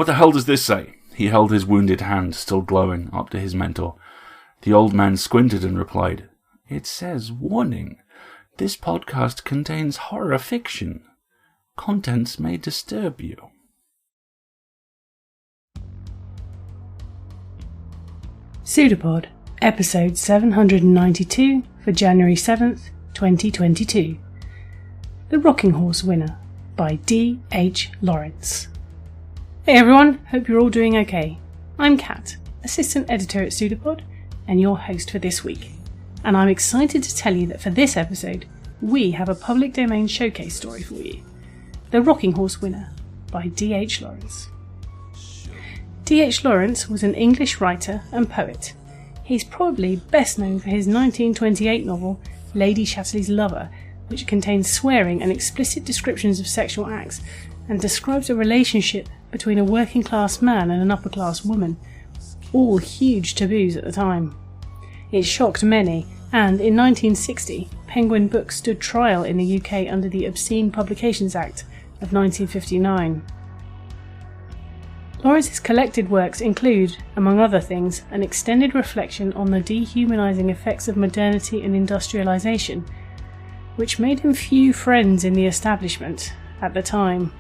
What the hell does this say? He held his wounded hand, still glowing, up to his mentor. The old man squinted and replied, It says, warning. This podcast contains horror fiction. Contents may disturb you. PseudoPod, episode 792 for January 7th, 2022. The Rocking Horse Winner by D.H. Lawrence. Hey everyone, hope you're all doing okay. I'm Kat, assistant editor at PseudoPod, and your host for this week. And I'm excited to tell you that for this episode, we have a public domain showcase story for you. The Rocking Horse Winner by D.H. Lawrence. D.H. Lawrence was an English writer and poet. He's probably best known for his 1928 novel, Lady Chatterley's Lover, which contains swearing and explicit descriptions of sexual acts and describes a relationship between a working-class man and an upper-class woman, all huge taboos at the time. It shocked many, and in 1960, Penguin Books stood trial in the UK under the Obscene Publications Act of 1959. Lawrence's collected works include, among other things, an extended reflection on the dehumanising effects of modernity and industrialisation, which made him few friends in the establishment at the time,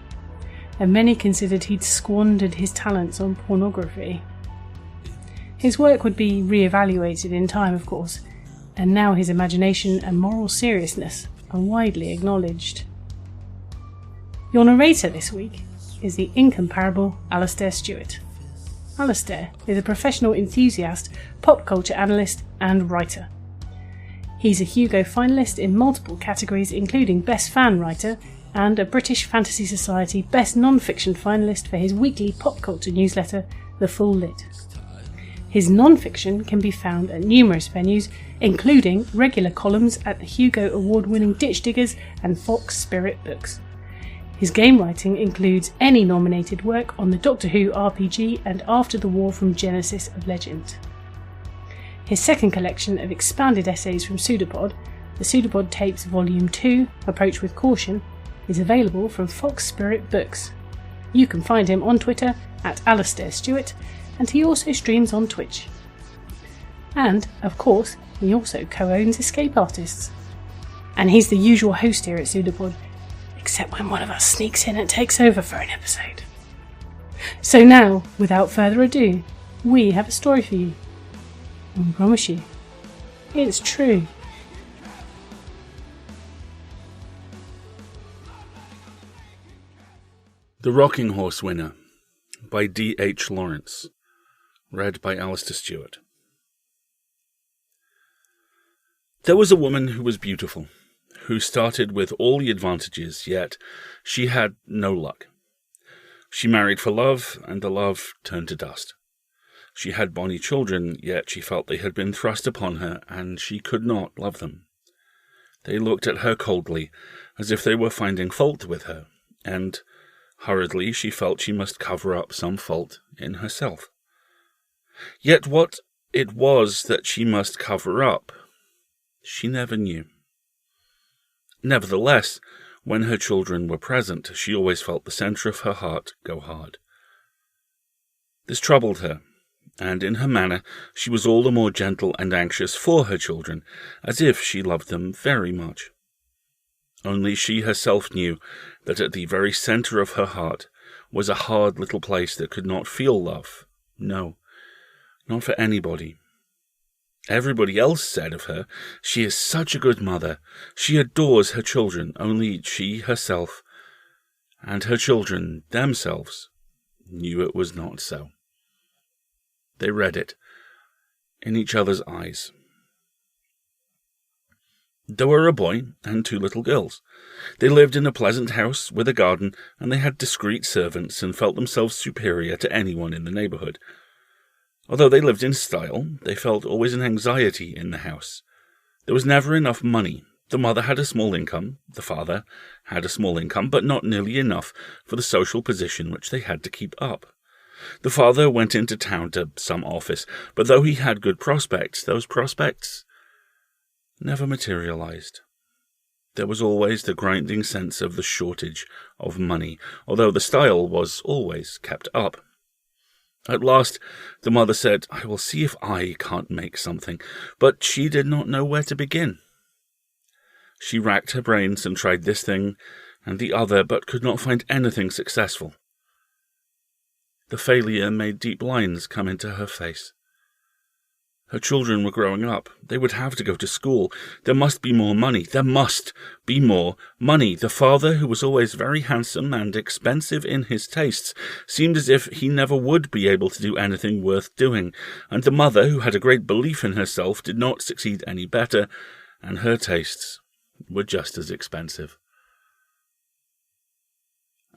and many considered he'd squandered his talents on pornography. His work would be re-evaluated in time, of course, and now his imagination and moral seriousness are widely acknowledged. Your narrator this week is the incomparable Alistair Stewart. Alistair is a professional enthusiast, pop culture analyst and writer. He's a Hugo finalist in multiple categories including Best Fan Writer and a British Fantasy Society Best Non-Fiction finalist for his weekly pop culture newsletter, The Full Lid. His non-fiction can be found at numerous venues, including regular columns at the Hugo Award-winning Ditch Diggers and Fox Spirit Books. His game writing includes any nominated work on the Doctor Who RPG and After the War from Genesis of Legend. His second collection of expanded essays from PseudoPod, the PseudoPod Tapes Volume 2, Approach with Caution, is available from Fox Spirit Books. You can find him on Twitter at Alistair Stewart, and he also streams on Twitch. And, of course, he also co-owns Escape Artists. And he's the usual host here at PseudoPod, except when one of us sneaks in and takes over for an episode. So now, without further ado, we have a story for you. And we promise you, it's true. The Rocking Horse Winner by D.H. Lawrence. Read by Alistair Stewart. There was a woman who was beautiful, who started with all the advantages, yet she had no luck. She married for love, and the love turned to dust. She had bonny children, yet she felt they had been thrust upon her, and she could not love them. They looked at her coldly, as if they were finding fault with her, and hurriedly she felt she must cover up some fault in herself. Yet what it was that she must cover up, she never knew. Nevertheless, when her children were present, she always felt the centre of her heart go hard. This troubled her, and in her manner she was all the more gentle and anxious for her children, as if she loved them very much. Only she herself knew that at the very centre of her heart was a hard little place that could not feel love. No, not for anybody. Everybody else said of her, she is such a good mother, she adores her children, only she herself, and her children themselves, knew it was not so. They read it in each other's eyes. There were a boy and 2 little girls. They lived in a pleasant house with a garden, and they had discreet servants and felt themselves superior to anyone in the neighbourhood. Although they lived in style, they felt always an anxiety in the house. There was never enough money. The mother had a small income, the father had a small income, but not nearly enough for the social position which they had to keep up. The father went into town to some office, but though he had good prospects, those prospects never materialized. There was always the grinding sense of the shortage of money, although the style was always kept up. At last, the mother said, "I will see if I can't make something," but she did not know where to begin. She racked her brains and tried this thing and the other, but could not find anything successful. The failure made deep lines come into her face. Her children were growing up. They would have to go to school. There must be more money. There must be more money. The father, who was always very handsome and expensive in his tastes, seemed as if he never would be able to do anything worth doing, and the mother, who had a great belief in herself, did not succeed any better, and her tastes were just as expensive.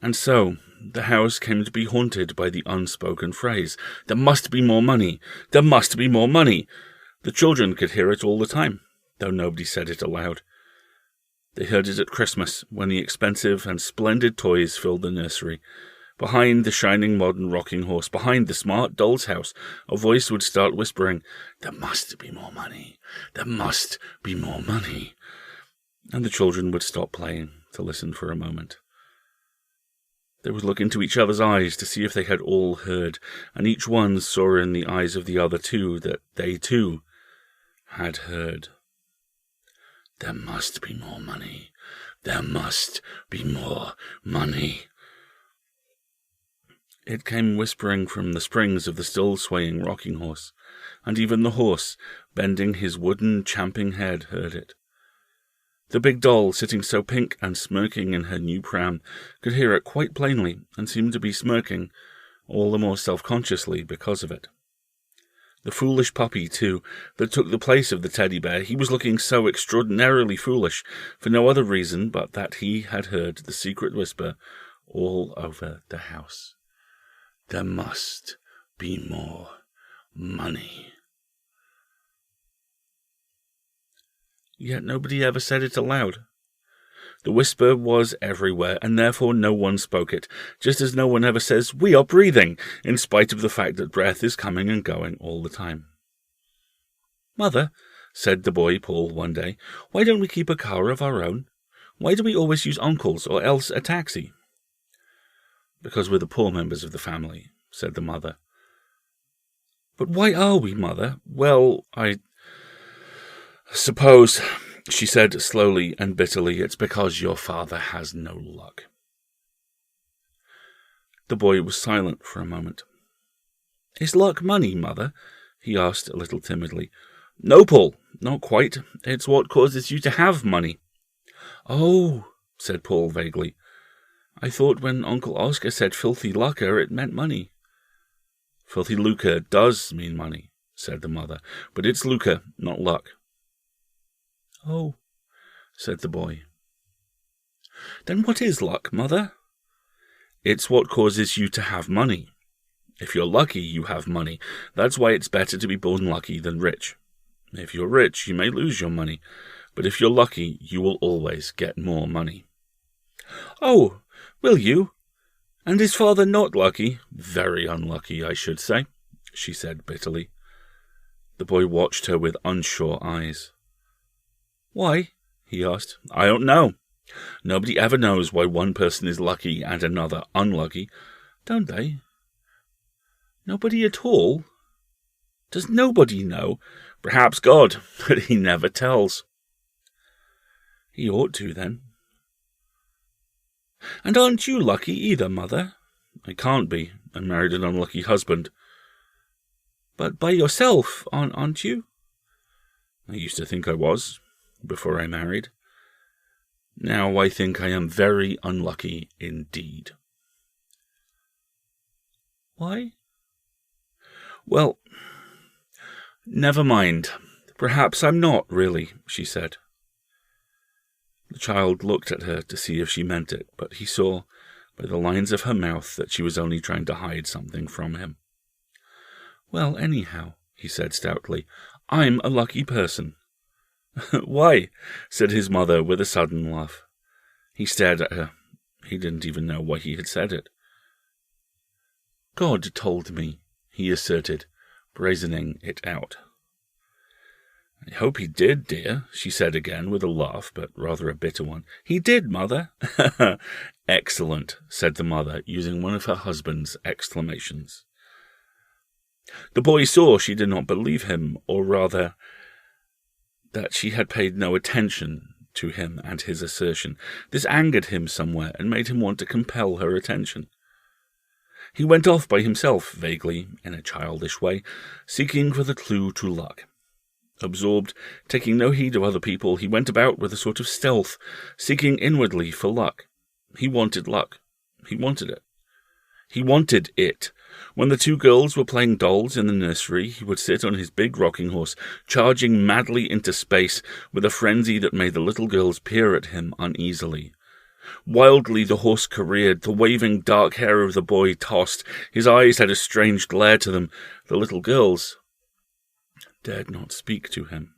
And so, the house came to be haunted by the unspoken phrase, "There must be more money! There must be more money!" The children could hear it all the time, though nobody said it aloud. They heard it at Christmas, when the expensive and splendid toys filled the nursery. Behind the shining modern rocking horse, behind the smart doll's house, a voice would start whispering, "There must be more money! There must be more money!" And the children would stop playing to listen for a moment. They would look into each other's eyes to see if they had all heard, and each one saw in the eyes of the other two that they too had heard. There must be more money. There must be more money. It came whispering from the springs of the still swaying rocking horse, and even the horse, bending his wooden champing head, heard it. The big doll, sitting so pink and smirking in her new pram, could hear it quite plainly, and seemed to be smirking all the more self-consciously because of it. The foolish puppy, too, that took the place of the teddy bear, he was looking so extraordinarily foolish, for no other reason but that he had heard the secret whisper all over the house. There must be more money. Yet nobody ever said it aloud. The whisper was everywhere, and therefore no one spoke it, just as no one ever says, "We are breathing," in spite of the fact that breath is coming and going all the time. "Mother," said the boy Paul one day, "why don't we keep a car of our own? Why do we always use Uncle's or else a taxi?" "Because we're the poor members of the family," said the mother. "But why are we, Mother?" "Well, I suppose," she said slowly and bitterly, "it's because your father has no luck." The boy was silent for a moment. "Is luck money, Mother?" he asked a little timidly. "No, Paul, not quite. It's what causes you to have money." "Oh," said Paul vaguely. "I thought when Uncle Oscar said filthy lucre, it meant money." "Filthy lucre does mean money," said the mother, "but it's lucre, not luck." "Oh," said the boy. "Then what is luck, Mother?" "It's what causes you to have money. If you're lucky, you have money. That's why it's better to be born lucky than rich. If you're rich, you may lose your money, but if you're lucky, you will always get more money." "Oh, will you? And is Father not lucky?" "Very unlucky, I should say," she said bitterly. The boy watched her with unsure eyes. "Why?" he asked. "I don't know. Nobody ever knows why one person is lucky and another unlucky, don't they?" "Nobody at all? Does nobody know?" "Perhaps God, but he never tells." "He ought to, then." "And aren't you lucky either, Mother?" "I can't be. I married an unlucky husband." "But by yourself, aren't you?" "I used to think I was, before I married. Now I think I am very unlucky indeed." "Why?" "Well, never mind. Perhaps I'm not, really," she said. The child looked at her to see if she meant it, but he saw, by the lines of her mouth, that she was only trying to hide something from him. "Well, anyhow," he said stoutly, "I'm a lucky person." "Why?" said his mother with a sudden laugh. He stared at her. He didn't even know why he had said it. "God told me," he asserted, brazening it out. "I hope he did, dear," she said again with a laugh, but rather a bitter one. "He did, Mother." "Excellent," said the mother, using one of her husband's exclamations. The boy saw she did not believe him, or rather, that she had paid no attention to him and his assertion. This angered him somewhere and made him want to compel her attention. He went off by himself, vaguely, in a childish way, seeking for the clue to luck. Absorbed, taking no heed of other people, he went about with a sort of stealth, seeking inwardly for luck. He wanted luck. He wanted it. He wanted it. When the two girls were playing dolls in the nursery, he would sit on his big rocking horse, charging madly into space with a frenzy that made the little girls peer at him uneasily. Wildly the horse careered, the waving dark hair of the boy tossed, his eyes had a strange glare to them. The little girls dared not speak to him.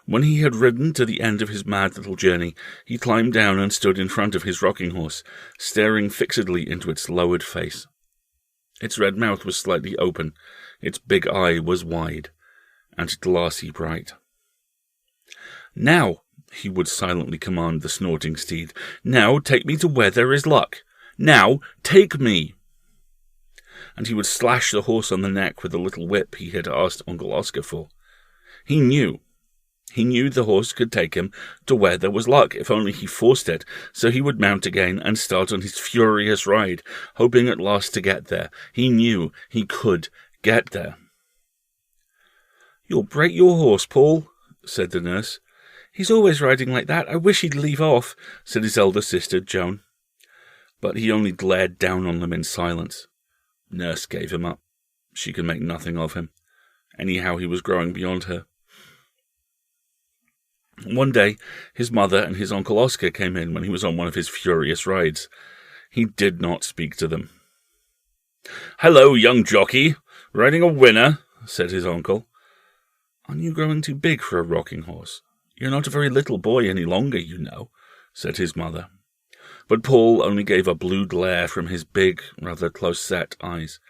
When he had ridden to the end of his mad little journey, he climbed down and stood in front of his rocking horse, staring fixedly into its lowered face. Its red mouth was slightly open, its big eye was wide, and glassy bright. "Now," he would silently command the snorting steed, "now take me to where there is luck. Now take me!" And he would slash the horse on the neck with the little whip he had asked Uncle Oscar for. He knew the horse could take him to where there was luck, if only he forced it, so he would mount again and start on his furious ride, hoping at last to get there. He knew he could get there. "You'll break your horse, Paul," said the nurse. "He's always riding like that. I wish he'd leave off," said his elder sister, Joan. But he only glared down on them in silence. Nurse gave him up. She could make nothing of him. Anyhow, he was growing beyond her. One day, his mother and his Uncle Oscar came in when he was on one of his furious rides. He did not speak to them. "Hello, young jockey. Riding a winner," said his uncle. "Aren't you growing too big for a rocking horse? You're not a very little boy any longer, you know," said his mother. But Paul only gave a blue glare from his big, rather close-set eyes.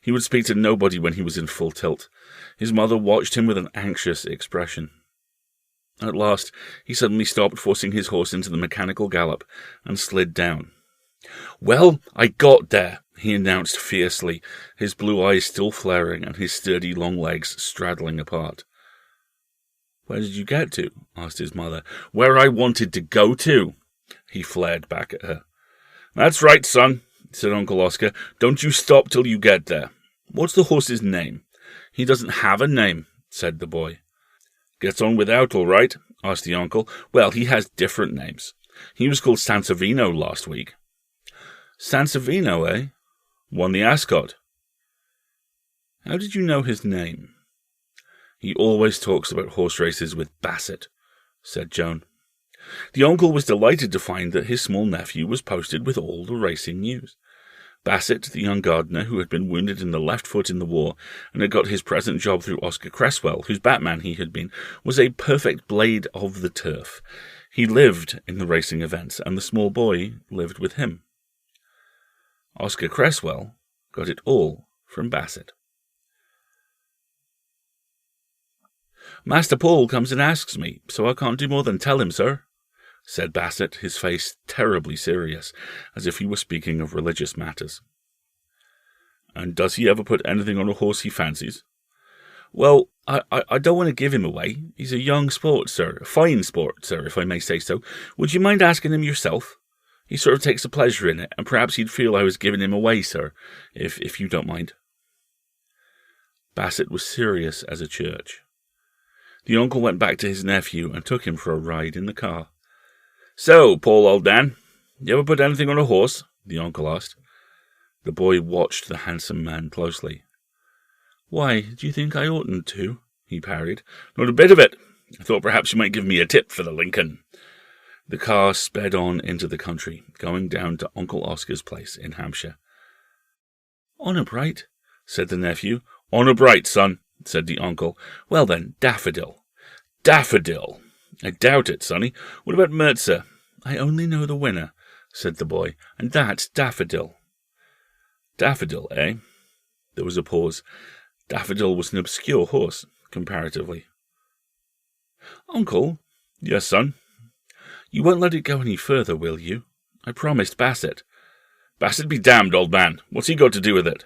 He would speak to nobody when he was in full tilt. His mother watched him with an anxious expression. At last, he suddenly stopped, forcing his horse into the mechanical gallop, and slid down. "Well, I got there," he announced fiercely, his blue eyes still flaring and his sturdy long legs straddling apart. "Where did you get to?" asked his mother. "Where I wanted to go to," he flared back at her. "That's right, son," said Uncle Oscar. "Don't you stop till you get there. What's the horse's name?" "He doesn't have a name," said the boy. "Gets on without, all right?" asked the uncle. "Well, he has different names. He was called Sansovino last week." "Sansovino, eh? Won the Ascot." "How did you know his name?" "He always talks about horse races with Bassett," said Joan. The uncle was delighted to find that his small nephew was posted with all the racing news. Bassett, the young gardener who had been wounded in the left foot in the war and had got his present job through Oscar Cresswell, whose Batman he had been, was a perfect blade of the turf. He lived in the racing events, and the small boy lived with him. Oscar Cresswell got it all from Bassett. "Master Paul comes and asks me, so I can't do more than tell him, sir," said Bassett, his face terribly serious, as if he were speaking of religious matters. "And does he ever put anything on a horse he fancies?" "Well, I don't want to give him away. He's a young sport, sir. A fine sport, sir, if I may say so. Would you mind asking him yourself? He sort of takes a pleasure in it, and perhaps he'd feel I was giving him away, sir, if you don't mind." Bassett was serious as a church. The uncle went back to his nephew and took him for a ride in the car. "So, Paul, old man, you ever put anything on a horse?" the uncle asked. The boy watched the handsome man closely. "Why, do you think I oughtn't to?" he parried. "Not a bit of it. I thought perhaps you might give me a tip for the Lincoln." The car sped on into the country, going down to Uncle Oscar's place in Hampshire. "Honour bright," said the nephew. "Honour bright, son," said the uncle. "Well then, Daffodil." "Daffodil? I doubt it, sonny. What about Mirza?" "I only know the winner," said the boy, "and that's Daffodil." "Daffodil, eh?" There was a pause. Daffodil was an obscure horse, comparatively. "Uncle." "Yes, son?" "You won't let it go any further, will you? I promised Bassett." "Bassett be damned, old man. What's he got to do with it?"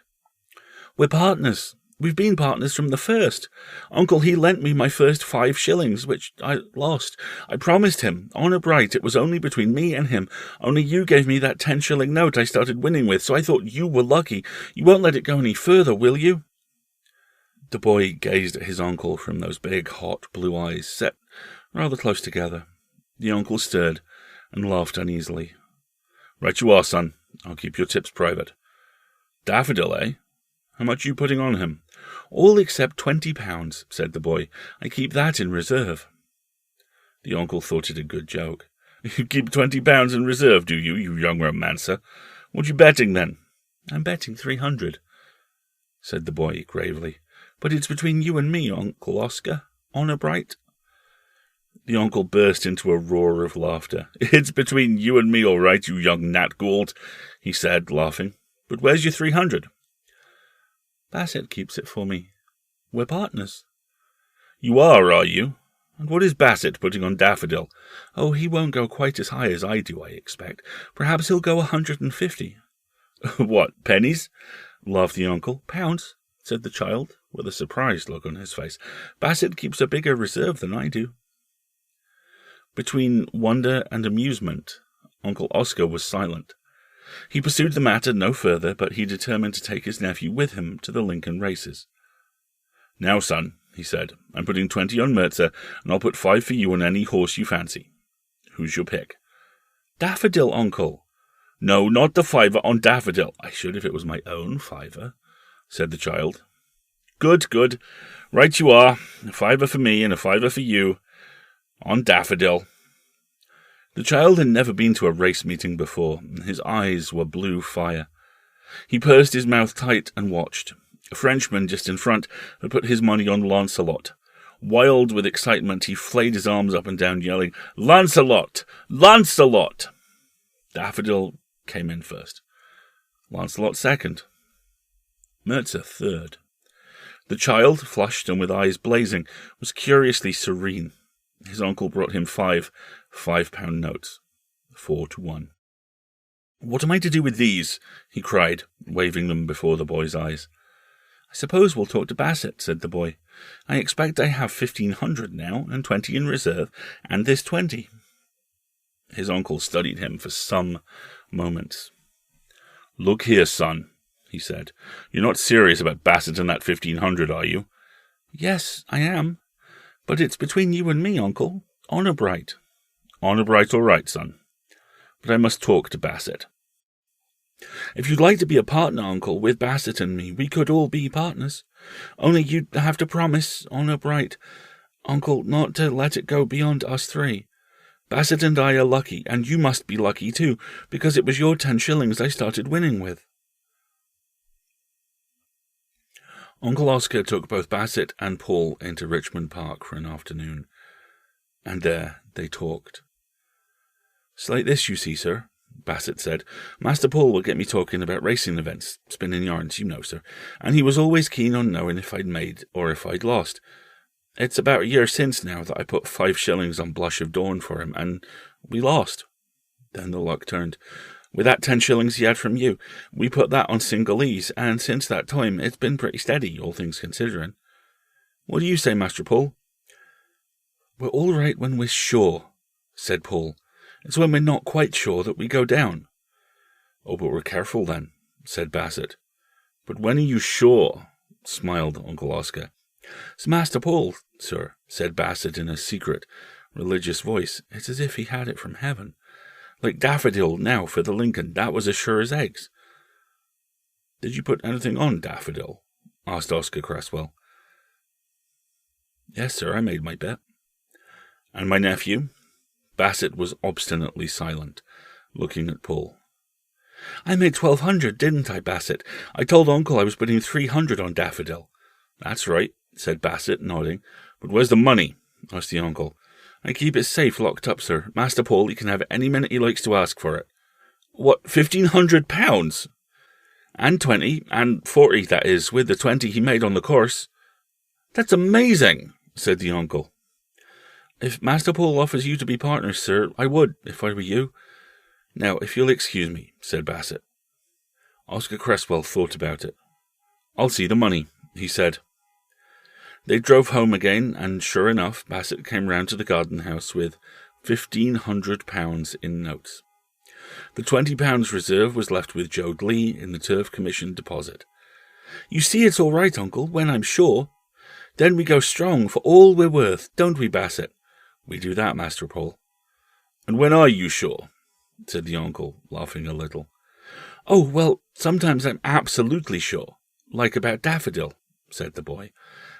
We're partners. We've been partners from the first. Uncle, he lent me my first 5 shillings, which I lost. I promised him, honour bright, it was only between me and him. Only you gave me that 10-shilling note I started winning with, so I thought you were lucky. You won't let it go any further, will you? The boy gazed at his uncle from those big, hot blue eyes, set rather close together. The uncle stirred and laughed uneasily. Right you are, son. I'll keep your tips private. Daffodil, eh? How much are you putting on him? All except £20, said the boy. I keep that in reserve. The uncle thought it a good joke. You keep £20 in reserve, do you, you young romancer? What you betting, then? I'm betting 300, said the boy gravely. But it's between you and me, Uncle Oscar. Honour bright. The uncle burst into a roar of laughter. It's between you and me, all right, you young Nat Gould, he said, laughing. But where's your 300? Bassett keeps it for me. We're partners. You are you? And what is Bassett putting on Daffodil? Oh, he won't go quite as high as I do, I expect. Perhaps he'll go 150. What, pennies? Laughed the uncle. Pounds, said the child, with a surprised look on his face. Bassett keeps a bigger reserve than I do. Between wonder and amusement, Uncle Oscar was silent. He pursued the matter no further, but he determined to take his nephew with him to the Lincoln races. Now, son, he said, I'm putting 20 on Mirza, and I'll put 5 for you on any horse you fancy. Who's your pick? Daffodil, uncle. No, not the 5 on Daffodil. I should if it was my own 5, said the child. Good, good. Right you are. A 5 for me and a 5 for you. On Daffodil. The child had never been to a race meeting before, and his eyes were blue fire. He pursed his mouth tight and watched. A Frenchman just in front had put his money on Lancelot. Wild with excitement, he flayed his arms up and down, yelling, Lancelot! Lancelot! Daffodil came in first. Lancelot second. Mirza third. The child, flushed and with eyes blazing, was curiously serene. His uncle brought him 5 £5 notes, 4 to 1. What am I to do with these? He cried, waving them before the boy's eyes. I suppose we'll talk to Bassett, said the boy. I expect I have 1,500 now, and 20 in reserve, and this 20. His uncle studied him for some moments. Look here, son, he said. You're not serious about Bassett and that 1,500, are you? Yes, I am. But it's between you and me, uncle. Honour bright. Honour bright, all right, son. But I must talk to Bassett. If you'd like to be a partner, uncle, with Bassett and me, we could all be partners. Only you'd have to promise, honour bright, uncle, not to let it go beyond us 3. Bassett and I are lucky, and you must be lucky too, because it was your 10 shillings I started winning with. Uncle Oscar took both Bassett and Paul into Richmond Park for an afternoon, and there they talked. It's like this, you see, sir, Bassett said. Master Paul will get me talking about racing events, spinning yarns, you know, sir, and he was always keen on knowing if I'd made or if I'd lost. It's about a year since now that I put 5 shillings on Blush of Dawn for him, and we lost. Then the luck turned. With that 10 shillings he had from you, we put that on Singalese, and since that time it's been pretty steady, all things considering. What do you say, Master Paul? We're all right when we're sure, said Paul. It's when we're not quite sure that we go down. Oh, but we're careful then, said Bassett. But when are you sure? Smiled Uncle Oscar. It's Master Paul, sir, said Bassett in a secret, religious voice. It's as if he had it from heaven. Like Daffodil now for the Lincoln, that was as sure as eggs. Did you put anything on Daffodil? Asked Oscar Cresswell. Yes, sir, I made my bet. And my nephew? Bassett was obstinately silent, looking at Paul. I made 1,200, didn't I, Bassett? I told Uncle I was putting 300 on Daffodil. That's right, said Bassett, nodding. But where's the money? Asked the uncle. I keep it safe locked up, sir. Master Paul, he can have it any minute he likes to ask for it. What, £1,500? And 20, and 40, that is, with the 20 he made on the course. That's amazing, said the uncle. If Master Paul offers you to be partners, sir, I would, if I were you. Now, if you'll excuse me, said Bassett. Oscar Cresswell thought about it. I'll see the money, he said. They drove home again, and sure enough, Bassett came round to the garden house with £1,500 in notes. The £20 reserve was left with Joe Lee in the Turf Commission deposit. You see it's all right, Uncle, when I'm sure. Then we go strong for all we're worth, don't we, Bassett? We do that, Master Paul. And when are you sure? Said the uncle, laughing a little. Oh, well, sometimes I'm absolutely sure, like about Daffodil, said the boy.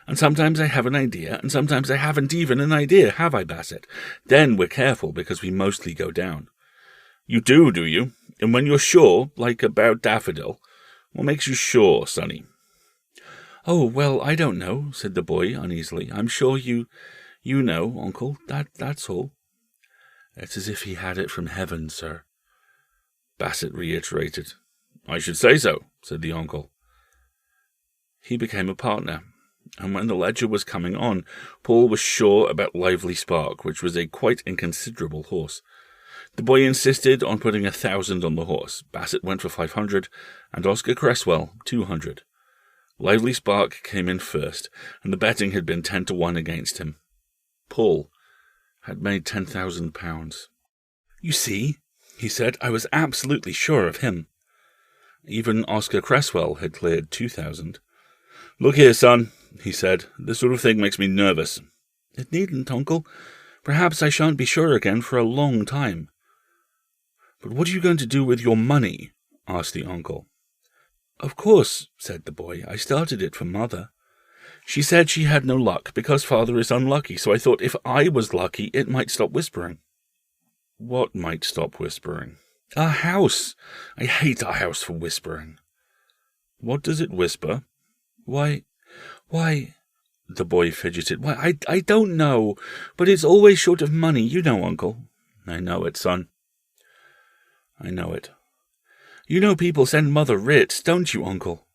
And sometimes I have an idea, and sometimes I haven't even an idea, have I, Bassett? Then we're careful, because we mostly go down. You do you? And when you're sure, like about Daffodil, what makes you sure, sonny? Oh, well, I don't know, said the boy uneasily. I'm sure you know, Uncle, that's all. It's as if he had it from heaven, sir. Bassett reiterated. I should say so, said the uncle. He became a partner, and when the ledger was coming on, Paul was sure about Lively Spark, which was a quite inconsiderable horse. The boy insisted on putting 1,000 on the horse. Bassett went for 500, and Oscar Cresswell 200. Lively Spark came in first, and the betting had been 10-1 against him. Paul had made £10,000. You see, he said, I was absolutely sure of him. Even Oscar Cresswell had cleared 2,000. Look here, son, he said, this sort of thing makes me nervous. It needn't, Uncle. Perhaps I shan't be sure again for a long time. But what are you going to do with your money? Asked the uncle. Of course, said the boy, I started it for Mother. She said she had no luck because Father is unlucky, so I thought if I was lucky it might stop whispering. What might stop whispering? A house. I hate a house for whispering. What does it whisper? Why, the boy fidgeted. Why, I don't know, but it's always short of money, you know, Uncle. I know it, son. I know it. You know people send Mother writs, don't you, Uncle?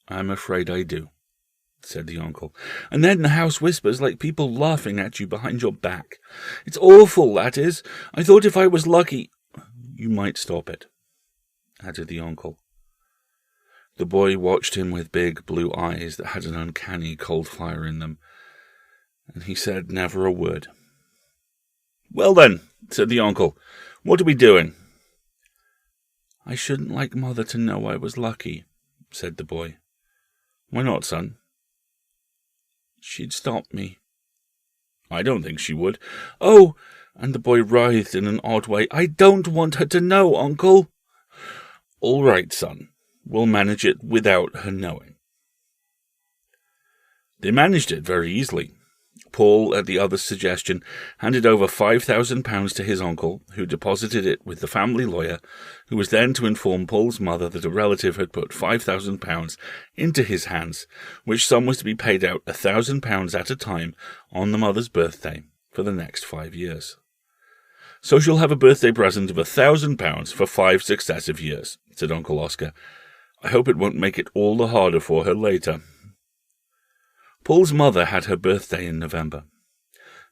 I'm afraid I do, said the uncle. And then the house whispers like people laughing at you behind your back. It's awful, that is. I thought if I was lucky... You might stop it, added the uncle. The boy watched him with big blue eyes that had an uncanny cold fire in them, and he said never a word. Well then, said the uncle, what are we doing? I shouldn't like Mother to know I was lucky, said the boy. Why not, son? She'd stop me. I don't think she would. Oh, and the boy writhed in an odd way. I don't want her to know, Uncle. All right, son. We'll manage it without her knowing. They managed it very easily. Paul, at the other's suggestion, handed over £5,000 to his uncle, who deposited it with the family lawyer, who was then to inform Paul's mother that a relative had put £5,000 into his hands, which sum was to be paid out £1,000 at a time on the mother's birthday for the next 5 years. So she'll have a birthday present of £1,000 for 5 successive years, said Uncle Oscar. I hope it won't make it all the harder for her later. Paul's mother had her birthday in November.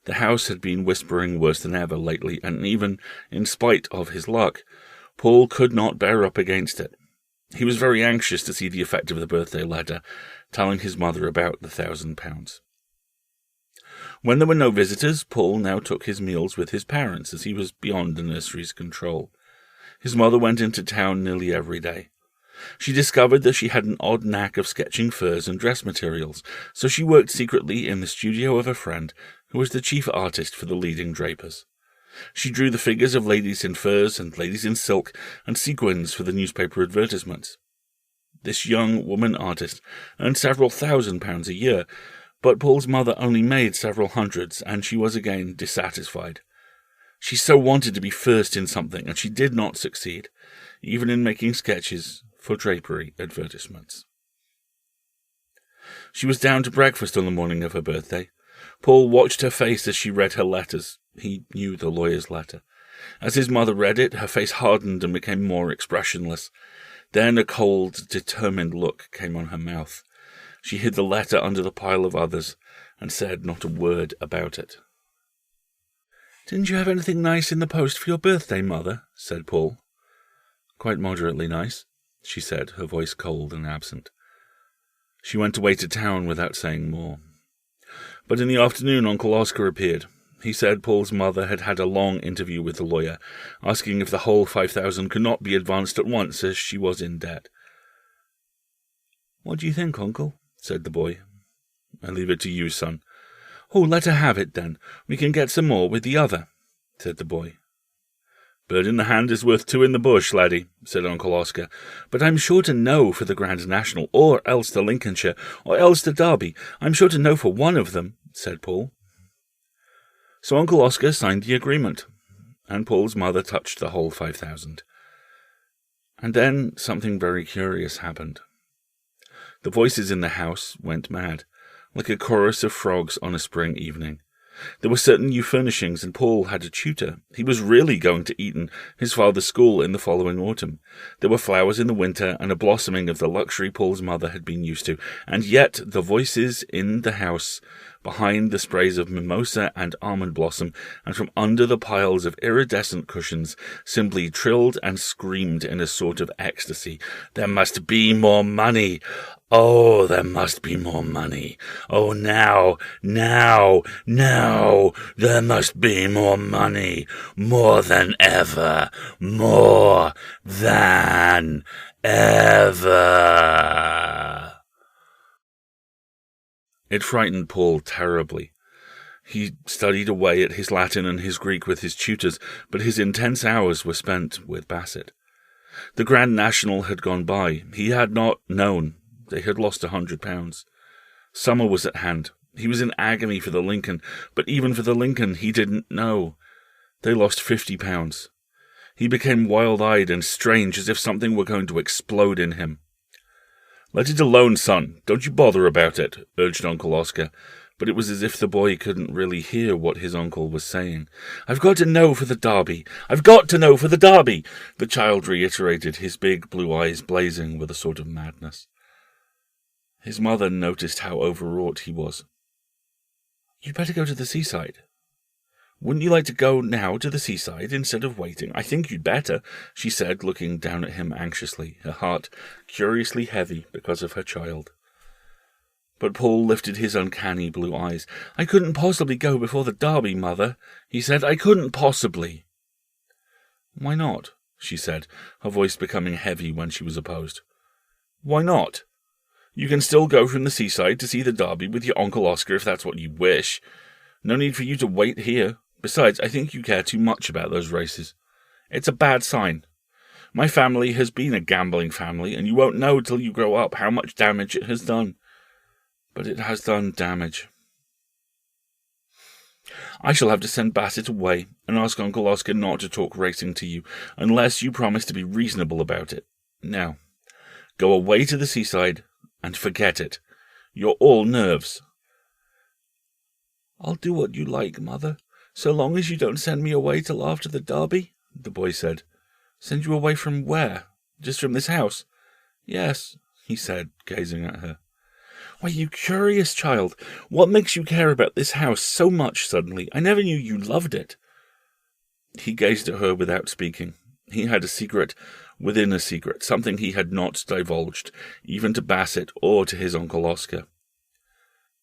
The house had been whispering worse than ever lately, and even in spite of his luck, Paul could not bear up against it. He was very anxious to see the effect of the birthday letter, telling his mother about the £1,000. When there were no visitors, Paul now took his meals with his parents, as he was beyond the nursery's control. His mother went into town nearly every day. She discovered that she had an odd knack of sketching furs and dress materials, so she worked secretly in the studio of a friend who was the chief artist for the leading drapers. She drew the figures of ladies in furs and ladies in silk and sequins for the newspaper advertisements. This young woman artist earned several £1,000s a year, but Paul's mother only made several hundreds, and she was again dissatisfied. She so wanted to be first in something, and she did not succeed, even in making sketches for drapery advertisements. She was down to breakfast on the morning of her birthday. Paul watched her face as she read her letters. He knew the lawyer's letter. As his mother read it, her face hardened and became more expressionless. Then a cold, determined look came on her mouth. She hid the letter under the pile of others and said not a word about it. "Didn't you have anything nice in the post for your birthday, Mother?" said Paul. "Quite moderately nice," she said, her voice cold and absent. She went away to town without saying more. But in the afternoon Uncle Oscar appeared. He said Paul's mother had had a long interview with the lawyer, asking if the whole 5,000 could not be advanced at once, as she was in debt. "What do you think, Uncle?" said the boy. "I leave it to you, son." "Oh, let her have it, then. We can get some more with the other," said the boy. "Bird in the hand is worth two in the bush, laddie," said Uncle Oscar. "But I'm sure to know for the Grand National, or else the Lincolnshire, or else the Derby. I'm sure to know for one of them," said Paul. So Uncle Oscar signed the agreement, and Paul's mother touched the whole 5,000. And then something very curious happened. The voices in the house went mad, like a chorus of frogs on a spring evening. There were certain new furnishings, and Paul had a tutor. He was really going to Eton, his father's school, in the following autumn. There were flowers in the winter, and a blossoming of the luxury Paul's mother had been used to, and yet the voices in the house, behind the sprays of mimosa and almond blossom, and from under the piles of iridescent cushions, simply trilled and screamed in a sort of ecstasy. "There must be more money! Oh, there must be more money! Oh, now, there must be more money! More than ever! More than ever!" It frightened Paul terribly. He studied away at his Latin and his Greek with his tutors, but his intense hours were spent with Bassett. The Grand National had gone by. He had not known. They had lost £100. Summer was at hand. He was in agony for the Lincoln, but even for the Lincoln he didn't know. They lost £50. He became wild-eyed and strange, as if something were going to explode in him. "Let it alone, son. Don't you bother about it," urged Uncle Oscar, but it was as if the boy couldn't really hear what his uncle was saying. "I've got to know for the Derby! I've got to know for the Derby!" the child reiterated, his big blue eyes blazing with a sort of madness. His mother noticed how overwrought he was. "You'd better go to the seaside. Wouldn't you like to go now to the seaside instead of waiting? I think you'd better," she said, looking down at him anxiously, her heart curiously heavy because of her child. But Paul lifted his uncanny blue eyes. "I couldn't possibly go before the Derby, Mother," he said. "I couldn't possibly." "Why not?" she said, her voice becoming heavy when she was opposed. "Why not? You can still go from the seaside to see the Derby with your Uncle Oscar if that's what you wish. No need for you to wait here. Besides, I think you care too much about those races. It's a bad sign. My family has been a gambling family, and you won't know till you grow up how much damage it has done. But it has done damage. I shall have to send Bassett away and ask Uncle Oscar not to talk racing to you, unless you promise to be reasonable about it. Now, go away to the seaside and forget it. You're all nerves." "I'll do what you like, Mother, so long as you don't send me away till after the Derby," the boy said. "Send you away from where? Just from this house?" "Yes," he said, gazing at her. "Why, you curious child, what makes you care about this house so much suddenly? I never knew you loved it." He gazed at her without speaking. He had a secret within a secret, something he had not divulged, even to Bassett or to his Uncle Oscar.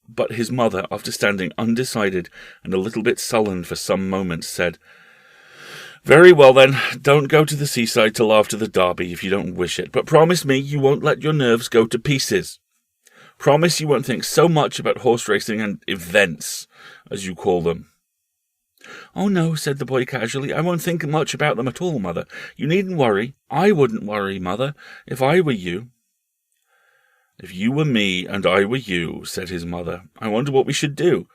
But his mother, after standing undecided and a little bit sullen for some moments, said, "Very well then, don't go to the seaside till after the Derby if you don't wish it, but promise me you won't let your nerves go to pieces. Promise you won't think so much about horse racing and events, as you call them." "Oh no," said the boy casually, "I won't think much about them at all, Mother. You needn't worry. I wouldn't worry, Mother, if I were you." "If you were me and I were you," said his mother, "I wonder what we should do."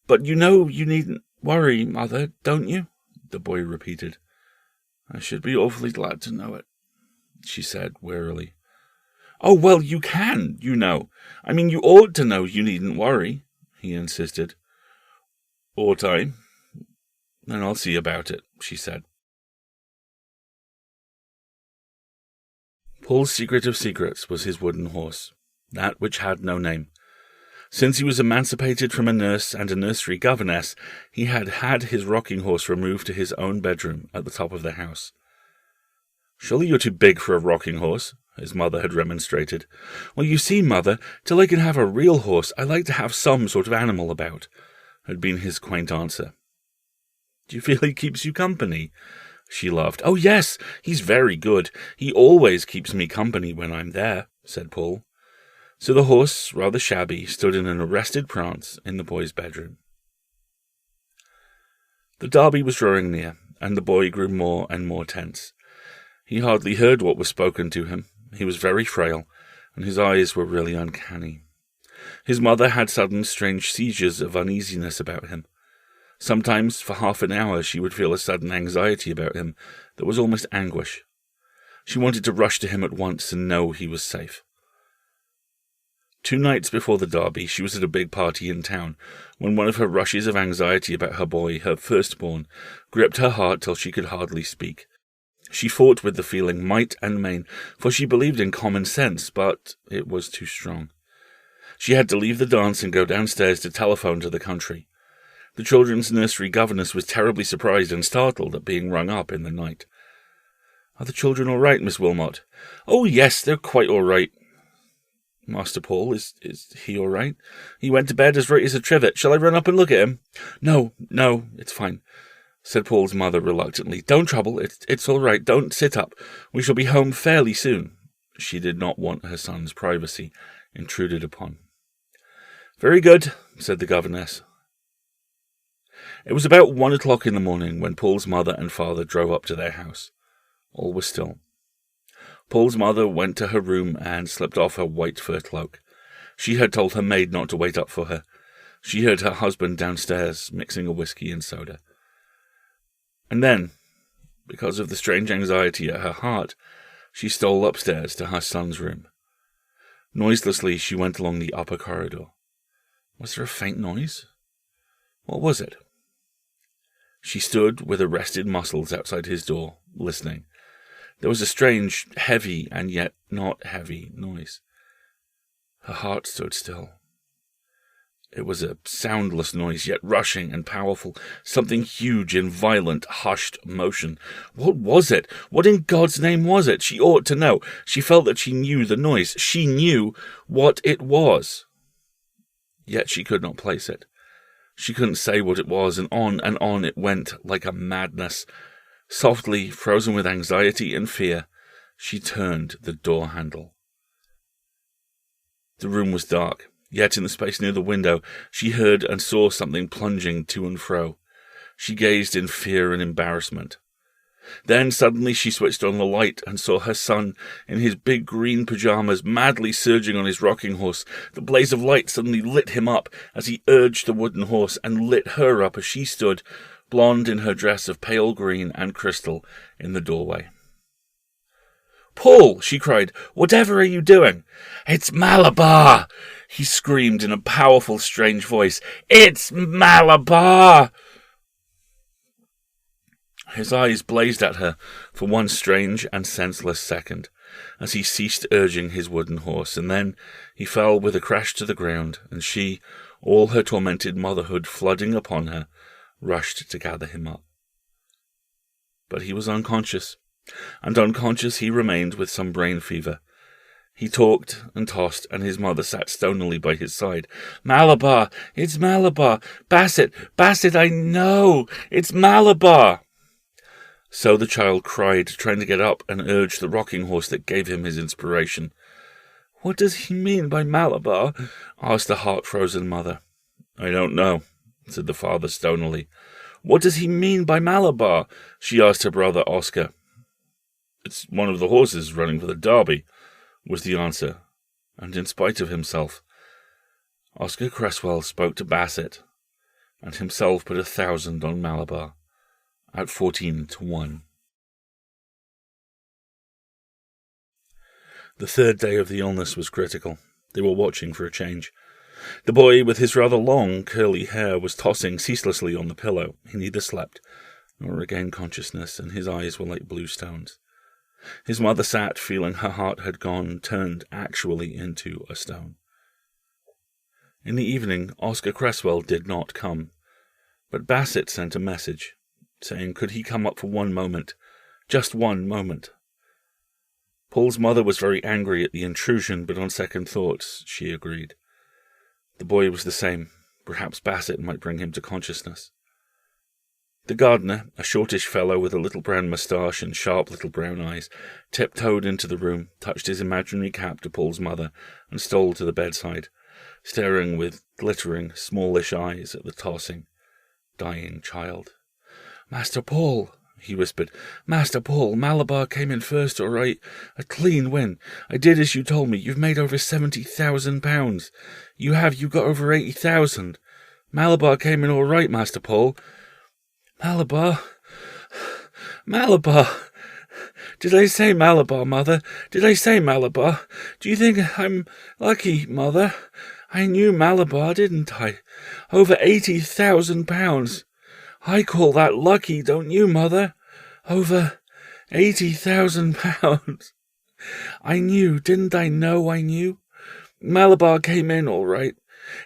"But you know you needn't worry, Mother, don't you?" the boy repeated. "I should be awfully glad to know it," she said wearily. "Oh, well, you can, you know. I mean, you ought to know you needn't worry," he insisted. "Ought I? Then I'll see about it," she said. Paul's secret of secrets was his wooden horse, that which had no name. Since he was emancipated from a nurse and a nursery governess, he had had his rocking horse removed to his own bedroom at the top of the house. "Surely you're too big for a rocking horse?" his mother had remonstrated. "Well, you see, Mother, till I can have a real horse, I like to have some sort of animal about," had been his quaint answer. "Do you feel he keeps you company?" She laughed. "Oh, yes, he's very good. He always keeps me company when I'm there," said Paul. So the horse, rather shabby, stood in an arrested prance in the boy's bedroom. The derby was drawing near, and the boy grew more and more tense. He hardly heard what was spoken to him. He was very frail, and his eyes were really uncanny. His mother had sudden strange seizures of uneasiness about him. Sometimes, for half an hour, she would feel a sudden anxiety about him that was almost anguish. She wanted to rush to him at once and know he was safe. 2 nights before the derby, she was at a big party in town, when one of her rushes of anxiety about her boy, her firstborn, gripped her heart till she could hardly speak. She fought with the feeling might and main, for she believed in common sense, but it was too strong. She had to leave the dance and go downstairs to telephone to the country. The children's nursery governess was terribly surprised and startled at being rung up in the night. "Are the children all right, Miss Wilmot?" "Oh, yes, they're quite all right." "Master Paul, is he all right? He went to bed as right as a trivet. Shall I run up and look at him?" No, it's fine," said Paul's mother reluctantly. "Don't trouble, it's all right. Don't sit up. We shall be home fairly soon." She did not want her son's privacy intruded upon. "Very good," said the governess. It was about 1 o'clock in the morning when Paul's mother and father drove up to their house. All was still. Paul's mother went to her room and slipped off her white fur cloak. She had told her maid not to wait up for her. She heard her husband downstairs mixing a whiskey and soda. And then, because of the strange anxiety at her heart, she stole upstairs to her son's room. Noiselessly she went along the upper corridor. Was there a faint noise? What was it? She stood with arrested muscles outside his door, listening. There was a strange, heavy, and yet not heavy noise. Her heart stood still. It was a soundless noise, yet rushing and powerful, something huge in violent, hushed motion. What was it? What in God's name was it? She ought to know. She felt that she knew the noise. She knew what it was. Yet she could not place it. She couldn't say what it was, and on it went like a madness. Softly, frozen with anxiety and fear, she turned the door handle. The room was dark, yet in the space near the window she heard and saw something plunging to and fro. She gazed in fear and embarrassment. Then suddenly she switched on the light and saw her son in his big green pyjamas madly surging on his rocking horse. The blaze of light suddenly lit him up as he urged the wooden horse and lit her up as she stood, blonde in her dress of pale green and crystal, in the doorway. "Paul!" she cried. "Whatever are you doing?" "It's Malabar!" he screamed in a powerful, strange voice. "It's Malabar!" His eyes blazed at her for one strange and senseless second, as he ceased urging his wooden horse, and then he fell with a crash to the ground, and she, all her tormented motherhood flooding upon her, rushed to gather him up. But he was unconscious, and unconscious he remained with some brain fever. He talked and tossed, and his mother sat stonily by his side. "Malabar! It's Malabar! Bassett! Bassett, I know! It's Malabar!" So the child cried, trying to get up and urge the rocking horse that gave him his inspiration. "What does he mean by Malabar?" asked the heart-frozen mother. "I don't know," said the father stonily. "What does he mean by Malabar?" she asked her brother Oscar. "It's one of the horses running for the derby," was the answer, and in spite of himself, Oscar Cresswell spoke to Bassett, and himself put 1,000 on Malabar, at 14-1. The third day of the illness was critical. They were watching for a change. The boy, with his rather long, curly hair, was tossing ceaselessly on the pillow. He neither slept nor regained consciousness, and his eyes were like blue stones. His mother sat, feeling her heart had gone, turned actually into a stone. In the evening, Oscar Cresswell did not come, but Bassett sent a message, saying could he come up for one moment, just one moment. Paul's mother was very angry at the intrusion, but on second thoughts, she agreed. The boy was the same. Perhaps Bassett might bring him to consciousness. The gardener, a shortish fellow with a little brown moustache and sharp little brown eyes, tiptoed into the room, touched his imaginary cap to Paul's mother, and stole to the bedside, staring with glittering, smallish eyes at the tossing, dying child. "Master Paul," he whispered. "Master Paul, Malabar came in first, all right. A clean win. I did as you told me. You've made over £70,000. You got over 80,000. Malabar came in all right, Master Paul." "Malabar? Malabar? Did I say Malabar, Mother? Did I say Malabar? Do you think I'm lucky, Mother? I knew Malabar, didn't I? Over £80,000. I call that lucky, don't you, Mother? Over £80,000. I knew, didn't I know I knew? Malabar came in all right.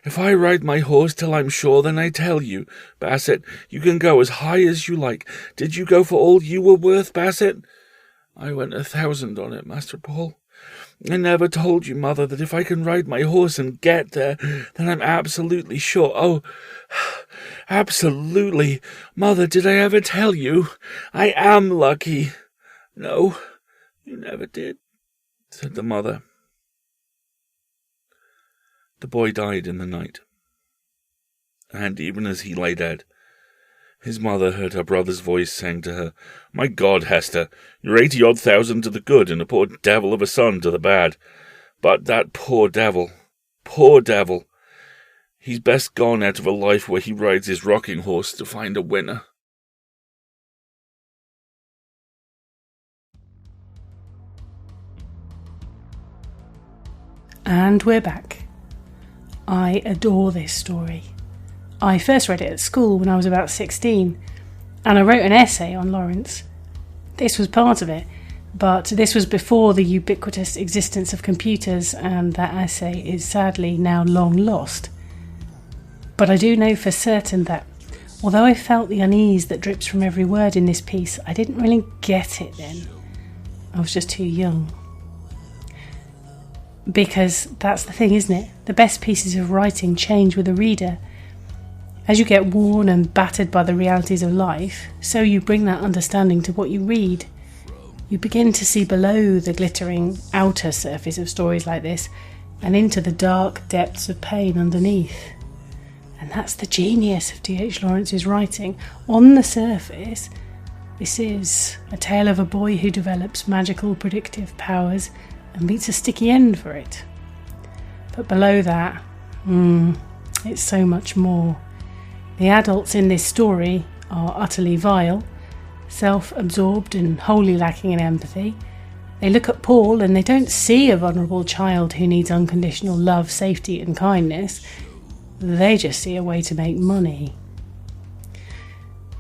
If I ride my horse till I'm sure, then I tell you, Bassett, you can go as high as you like. Did you go for all you were worth, Bassett?" "I went 1,000 on it, Master Paul. I never told you, Mother, that if I can ride my horse and get there, then I'm absolutely sure. Oh, absolutely. Mother, did I ever tell you? I am lucky." "No, you never did," said the mother. The boy died in the night, and even as he lay dead, his mother heard her brother's voice saying to her, "My God, Hester, you're 80-odd thousand to the good and a poor devil of a son to the bad. But that poor devil, he's best gone out of a life where he rides his rocking horse to find a winner." And we're back. I adore this story. I first read it at school when I was about 16, and I wrote an essay on Lawrence. This was part of it, but this was before the ubiquitous existence of computers, and that essay is sadly now long lost. But I do know for certain that, although I felt the unease that drips from every word in this piece, I didn't really get it then. I was just too young. Because that's the thing, isn't it? The best pieces of writing change with the reader. As you get worn and battered by the realities of life, so you bring that understanding to what you read. You begin to see below the glittering outer surface of stories like this, and into the dark depths of pain underneath. And that's the genius of D.H. Lawrence's writing. On the surface, this is a tale of a boy who develops magical predictive powers and meets a sticky end for it. But below that, it's so much more. The adults in this story are utterly vile, self-absorbed and wholly lacking in empathy. They look at Paul and they don't see a vulnerable child who needs unconditional love, safety and kindness. They just see a way to make money.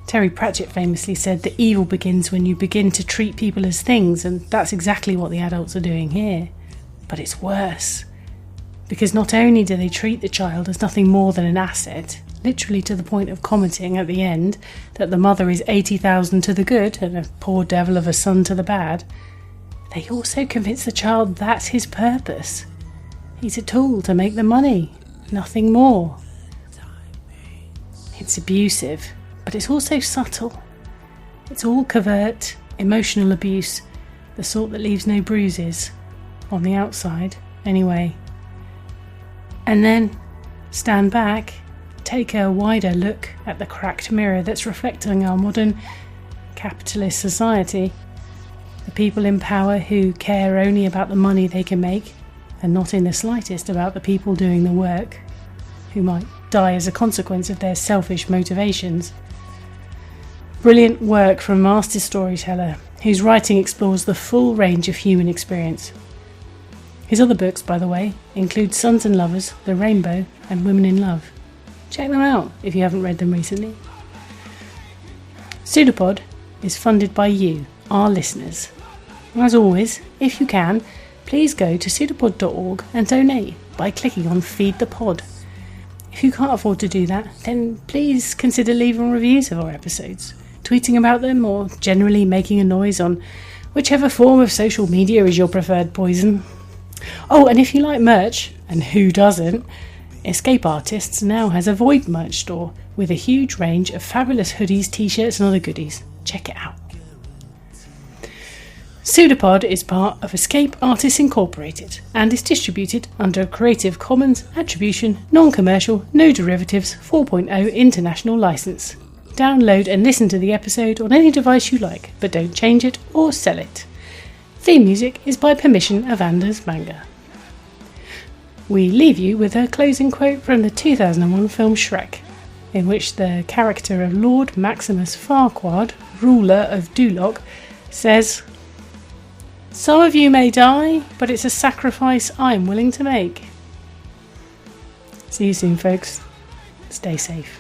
Terry Pratchett famously said that evil begins when you begin to treat people as things, and that's exactly what the adults are doing here. But it's worse. Because not only do they treat the child as nothing more than an asset, literally to the point of commenting at the end that the mother is 80,000 to the good and a poor devil of a son to the bad, they also convince the child that's his purpose. He's a tool to make the money, nothing more. It's abusive, but it's also subtle. It's all covert, emotional abuse, the sort that leaves no bruises, on the outside, anyway. And then, stand back, take a wider look at the cracked mirror that's reflecting our modern capitalist society. The people in power who care only about the money they can make, and not in the slightest about the people doing the work, who might die as a consequence of their selfish motivations. Brilliant work from a master storyteller, whose writing explores the full range of human experience. His other books, by the way, include Sons and Lovers, The Rainbow, and Women in Love. Check them out if you haven't read them recently. PseudoPod is funded by you, our listeners. As always, if you can, please go to pseudopod.org and donate by clicking on Feed the Pod. If you can't afford to do that, then please consider leaving reviews of our episodes, tweeting about them, or generally making a noise on whichever form of social media is your preferred poison. Oh, and if you like merch, and who doesn't, Escape Artists now has a Void merch store with a huge range of fabulous hoodies, t-shirts and other goodies. Check it out. PseudoPod is part of Escape Artists Incorporated and is distributed under a Creative Commons Attribution, Non-Commercial, No Derivatives 4.0 International License. Download and listen to the episode on any device you like, but don't change it or sell it. Theme music is by permission of Anders Manga. We leave you with a closing quote from the 2001 film Shrek, in which the character of Lord Maximus Farquaad, ruler of Duloc, says, "Some of you may die, but it's a sacrifice I'm willing to make." See you soon, folks. Stay safe.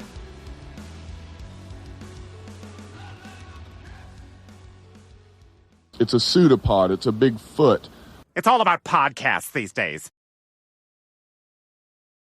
It's a pseudopod. It's a big foot. It's all about podcasts these days.